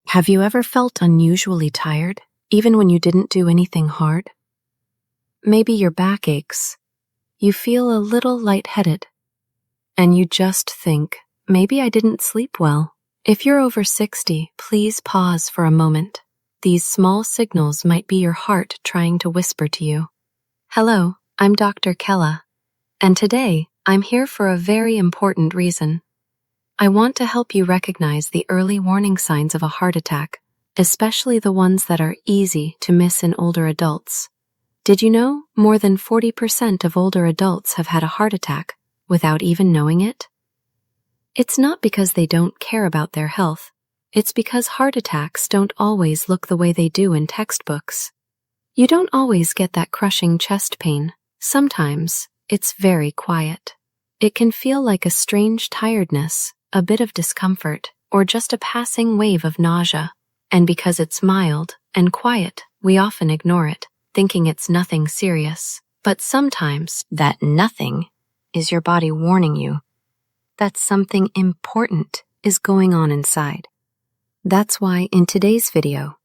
Have you ever felt unusually tired, even when you didn't do anything hard? Maybe your back aches, you feel a little lightheaded, and you just think, maybe I didn't sleep well. If you're over 60, please pause for a moment. These small signals might be your heart trying to whisper to you. Hello, I'm Dr. Kela, and today I'm here for a very important reason. I want to help you recognize the early warning signs of a heart attack, especially the ones that are easy to miss in older adults. Did you know more than 40% of older adults have had a heart attack without even knowing it? It's not because they don't care about their health. It's because heart attacks don't always look the way they do in textbooks. You don't always get that crushing chest pain. Sometimes it's very quiet. It can feel like a strange tiredness, a bit of discomfort, or just a passing wave of nausea. And because it's mild and quiet, we often ignore it, thinking it's nothing serious. But sometimes that nothing is your body warning you that something important is going on inside. That's why in today's video,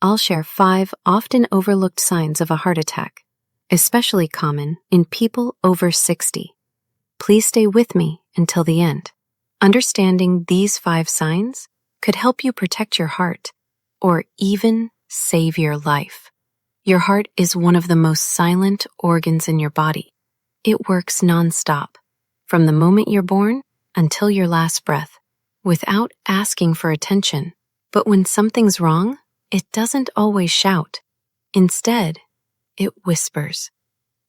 I'll share 5 often overlooked signs of a heart attack, especially common in people over 60. Please stay with me until the end. Understanding these 5 signs could help you protect your heart or even save your life. Your heart is one of the most silent organs in your body. It works nonstop, from the moment you're born until your last breath, without asking for attention. But when something's wrong, it doesn't always shout. Instead, it whispers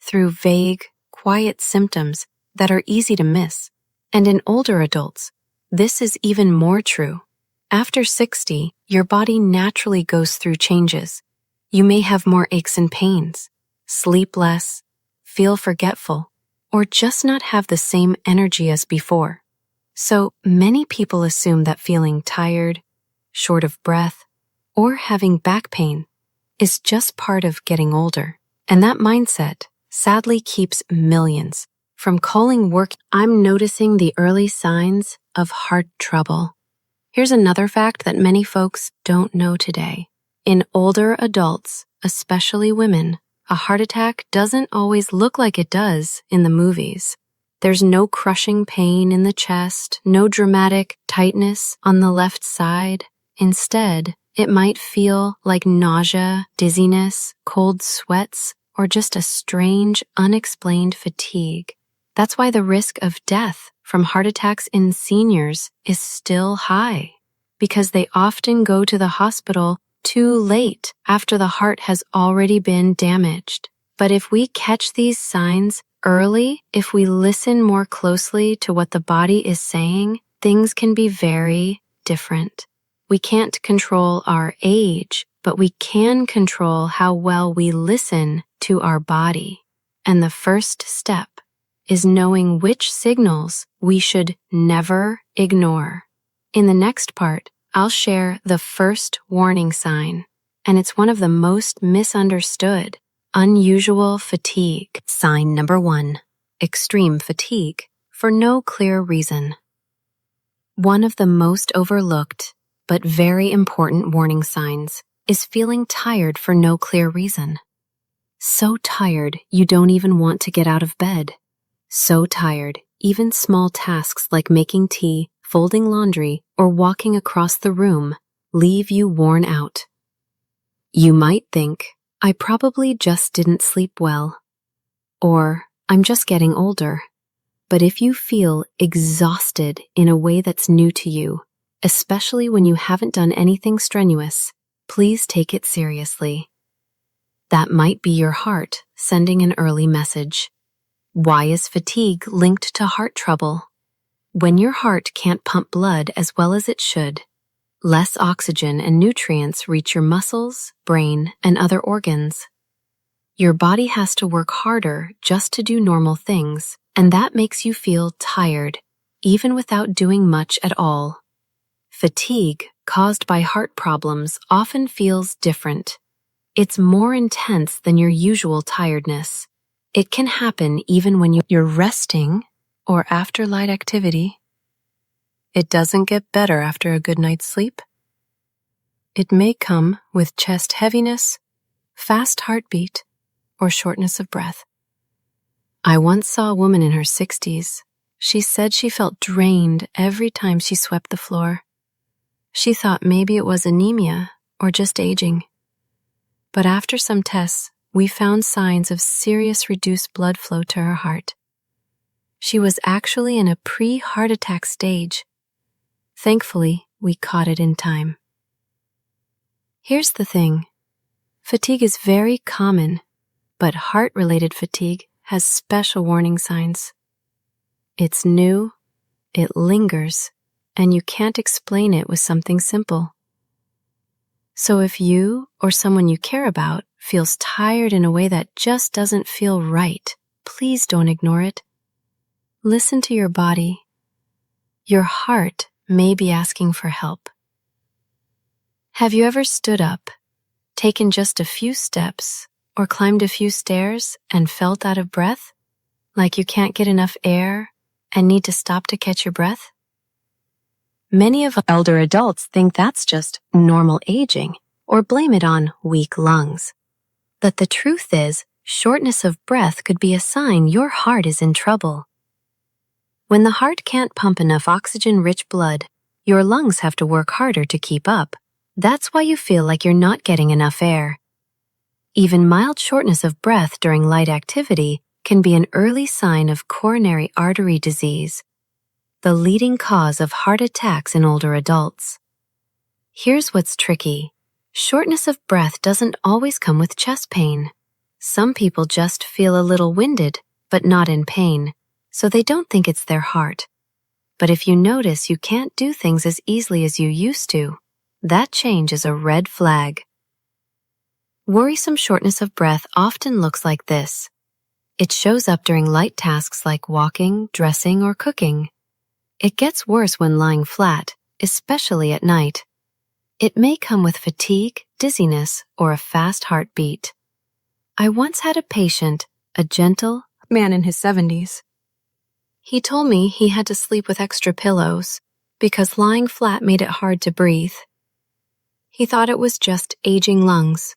through vague, quiet symptoms that are easy to miss. And in older adults, this is even more true. After 60, your body naturally goes through changes. You may have more aches and pains, sleep less, feel forgetful, or just not have the same energy as before. So many people assume that feeling tired, short of breath, or having back pain is just part of getting older. And that mindset sadly keeps millions from calling work. I'm noticing the early signs of heart trouble. Here's another fact that many folks don't know today. In older adults, especially women, a heart attack doesn't always look like it does in the movies. There's no crushing pain in the chest, no dramatic tightness on the left side. Instead, it might feel like nausea, dizziness, cold sweats, or just a strange, unexplained fatigue. That's why the risk of death from heart attacks in seniors is still high, because they often go to the hospital too late after the heart has already been damaged. But if we catch these signs early, if we listen more closely to what the body is saying, things can be very different. We can't control our age, but we can control how well we listen to our body. And the first step is knowing which signals we should never ignore. In the next part, I'll share the first warning sign, and it's one of the most misunderstood: unusual fatigue. Sign number 1, extreme fatigue for no clear reason. One of the most overlooked but very important warning signs is feeling tired for no clear reason. So tired you don't even want to get out of bed. So tired, even small tasks like making tea, folding laundry, or walking across the room leave you worn out. You might think, I probably just didn't sleep well, or I'm just getting older. But if you feel exhausted in a way that's new to you, especially when you haven't done anything strenuous, please take it seriously. That might be your heart sending an early message. Why is fatigue linked to heart trouble? When your heart can't pump blood as well as it should, less oxygen and nutrients reach your muscles, brain, and other organs. Your body has to work harder just to do normal things, and that makes you feel tired, even without doing much at all. Fatigue caused by heart problems often feels different. It's more intense than your usual tiredness. It can happen even when you're resting or after light activity. It doesn't get better after a good night's sleep. it may come with chest heaviness, fast heartbeat, or shortness of breath. I once saw a woman in her 60s. She said she felt drained every time she swept the floor. She thought maybe it was anemia or just aging. But after some tests, we found signs of serious reduced blood flow to her heart. She was actually in a pre-heart attack stage. Thankfully, we caught it in time. Here's the thing. Fatigue is very common, but heart-related fatigue has special warning signs. It's new, it lingers, and you can't explain it with something simple. So if you or someone you care about feels tired in a way that just doesn't feel right, please don't ignore it. Listen to your body. Your heart may be asking for help. Have you ever stood up, taken just a few steps, or climbed a few stairs and felt out of breath? Like you can't get enough air and need to stop to catch your breath? Many of elder adults think that's just normal aging or blame it on weak lungs. But the truth is, shortness of breath could be a sign your heart is in trouble. When the heart can't pump enough oxygen-rich blood, your lungs have to work harder to keep up. That's why you feel like you're not getting enough air. Even mild shortness of breath during light activity can be an early sign of coronary artery disease, the leading cause of heart attacks in older adults. Here's what's tricky. Shortness of breath doesn't always come with chest pain. Some people just feel a little winded, but not in pain, so they don't think it's their heart. But if you notice you can't do things as easily as you used to, that change is a red flag. Worrisome shortness of breath often looks like this. It shows up during light tasks like walking, dressing, or cooking. It gets worse when lying flat, especially at night. It may come with fatigue, dizziness, or a fast heartbeat. I once had a patient, a gentle man in his 70s. He told me he had to sleep with extra pillows because lying flat made it hard to breathe. He thought it was just aging lungs,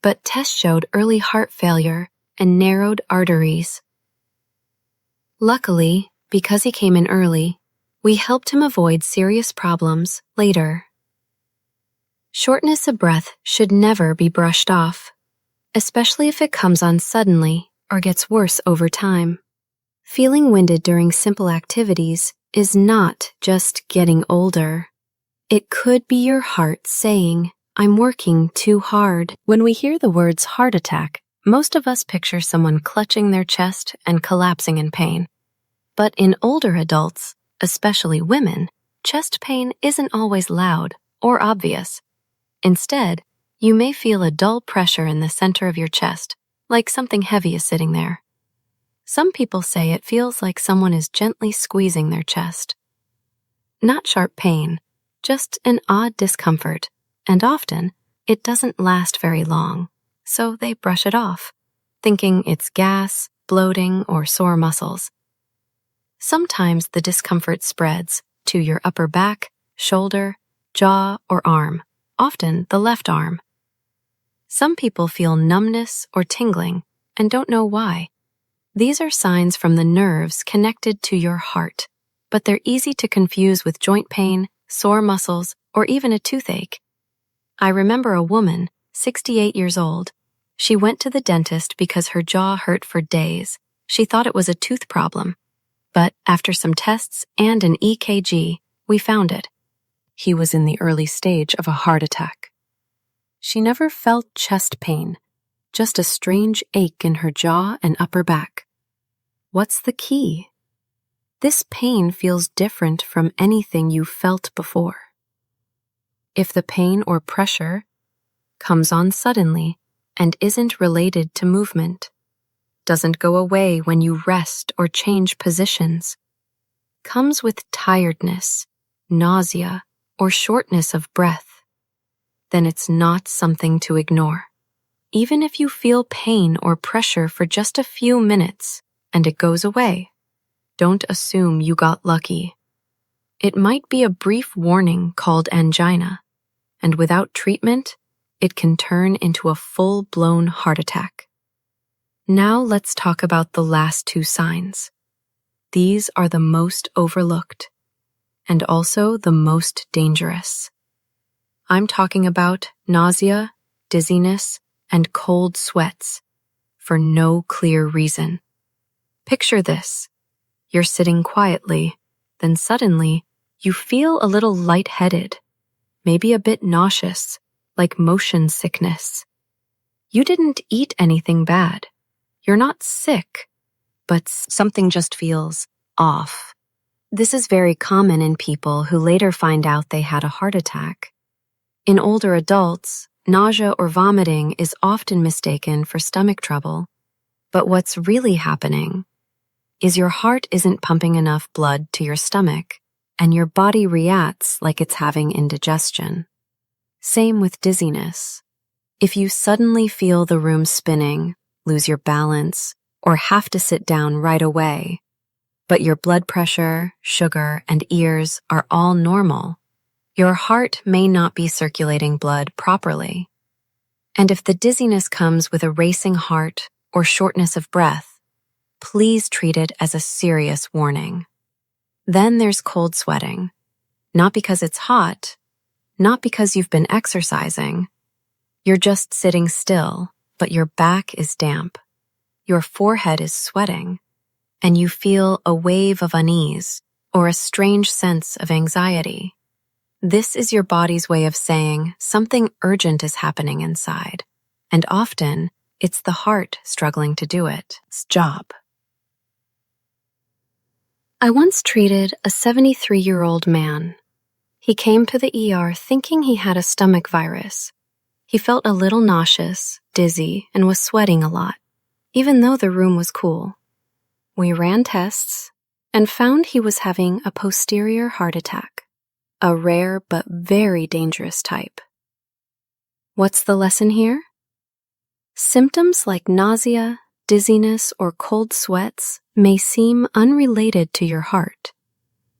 but tests showed early heart failure and narrowed arteries. Luckily, because he came in early, we helped him avoid serious problems later. Shortness of breath should never be brushed off, especially if it comes on suddenly or gets worse over time. Feeling winded during simple activities is not just getting older. It could be your heart saying, "I'm working too hard." When we hear the words heart attack, most of us picture someone clutching their chest and collapsing in pain. But in older adults, especially women, chest pain isn't always loud or obvious. Instead, you may feel a dull pressure in the center of your chest, like something heavy is sitting there. Some people say it feels like someone is gently squeezing their chest. Not sharp pain, just an odd discomfort, and often it doesn't last very long, so they brush it off, thinking it's gas, bloating, or sore muscles. Sometimes the discomfort spreads to your upper back, shoulder, jaw, or arm, often the left arm. Some people feel numbness or tingling and don't know why. These are signs from the nerves connected to your heart, but they're easy to confuse with joint pain, sore muscles, or even a toothache. I remember a woman, 68 years old. She went to the dentist because her jaw hurt for days. She thought it was a tooth problem. But after some tests and an EKG, we found it. He was in the early stage of a heart attack. She never felt chest pain, just a strange ache in her jaw and upper back. What's the key? This pain feels different from anything you felt before. If the pain or pressure comes on suddenly and isn't related to movement, doesn't go away when you rest or change positions, comes with tiredness, nausea, or shortness of breath, then it's not something to ignore. Even if you feel pain or pressure for just a few minutes and it goes away, don't assume you got lucky. It might be a brief warning called angina, and without treatment, it can turn into a full-blown heart attack. Now let's talk about the last two signs. These are the most overlooked and also the most dangerous. I'm talking about nausea, dizziness, and cold sweats for no clear reason. Picture this. You're sitting quietly, then suddenly you feel a little lightheaded, maybe a bit nauseous, like motion sickness. You didn't eat anything bad. You're not sick, but something just feels off. This is very common in people who later find out they had a heart attack. In older adults, nausea or vomiting is often mistaken for stomach trouble, but what's really happening is your heart isn't pumping enough blood to your stomach, and your body reacts like it's having indigestion. Same with dizziness. If you suddenly feel the room spinning, lose your balance, or have to sit down right away, but your blood pressure, sugar, and ears are all normal, your heart may not be circulating blood properly. And if the dizziness comes with a racing heart or shortness of breath, please treat it as a serious warning. Then there's cold sweating. Not because it's hot, not because you've been exercising. You're just sitting still, but your back is damp. Your forehead is sweating, and you feel a wave of unease or a strange sense of anxiety. This is your body's way of saying something urgent is happening inside, and often it's the heart struggling to do its job. I once treated a 73-year-old man. He came to the ER thinking he had a stomach virus. He felt a little nauseous, dizzy, and was sweating a lot, even though the room was cool. We ran tests and found he was having a posterior heart attack, a rare but very dangerous type. What's the lesson here? Symptoms like nausea, dizziness, or cold sweats may seem unrelated to your heart,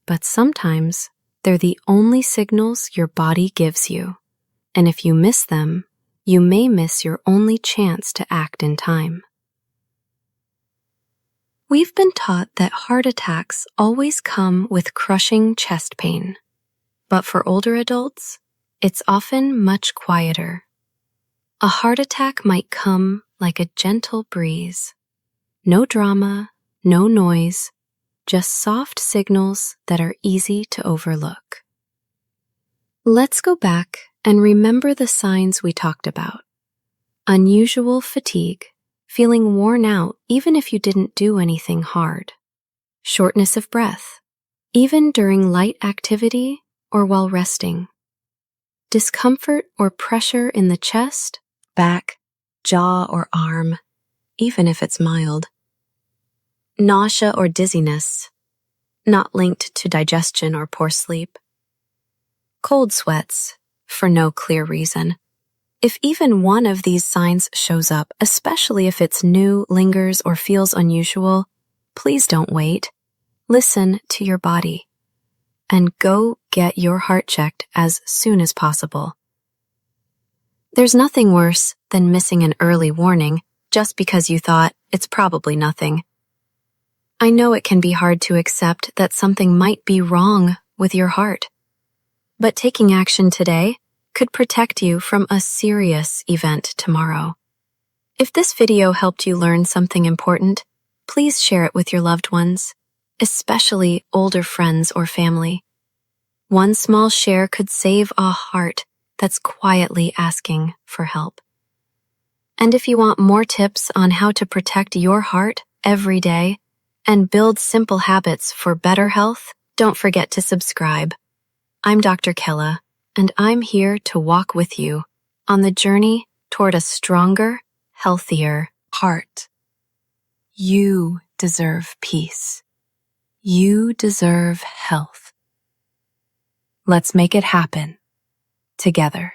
but sometimes they're the only signals your body gives you, and if you miss them, you may miss your only chance to act in time. We've been taught that heart attacks always come with crushing chest pain, but for older adults, it's often much quieter. A heart attack might come like a gentle breeze. No drama, no noise, just soft signals that are easy to overlook. Let's go back and remember the signs we talked about. Unusual fatigue, feeling worn out even if you didn't do anything hard. Shortness of breath, even during light activity or while resting. Discomfort or pressure in the chest, back, jaw, or arm, even if it's mild. Nausea or dizziness, not linked to digestion or poor sleep. Cold sweats, for no clear reason. If even one of these signs shows up, especially if it's new, lingers, or feels unusual, please don't wait. Listen to your body and go get your heart checked as soon as possible. There's nothing worse than missing an early warning just because you thought it's probably nothing. I know it can be hard to accept that something might be wrong with your heart, but taking action today could protect you from a serious event tomorrow. If this video helped you learn something important, please share it with your loved ones, especially older friends or family. One small share could save a heart that's quietly asking for help. And if you want more tips on how to protect your heart every day and build simple habits for better health, don't forget to subscribe. I'm Dr. Kela, and I'm here to walk with you on the journey toward a stronger, healthier heart. You deserve peace. You deserve health. Let's make it happen together.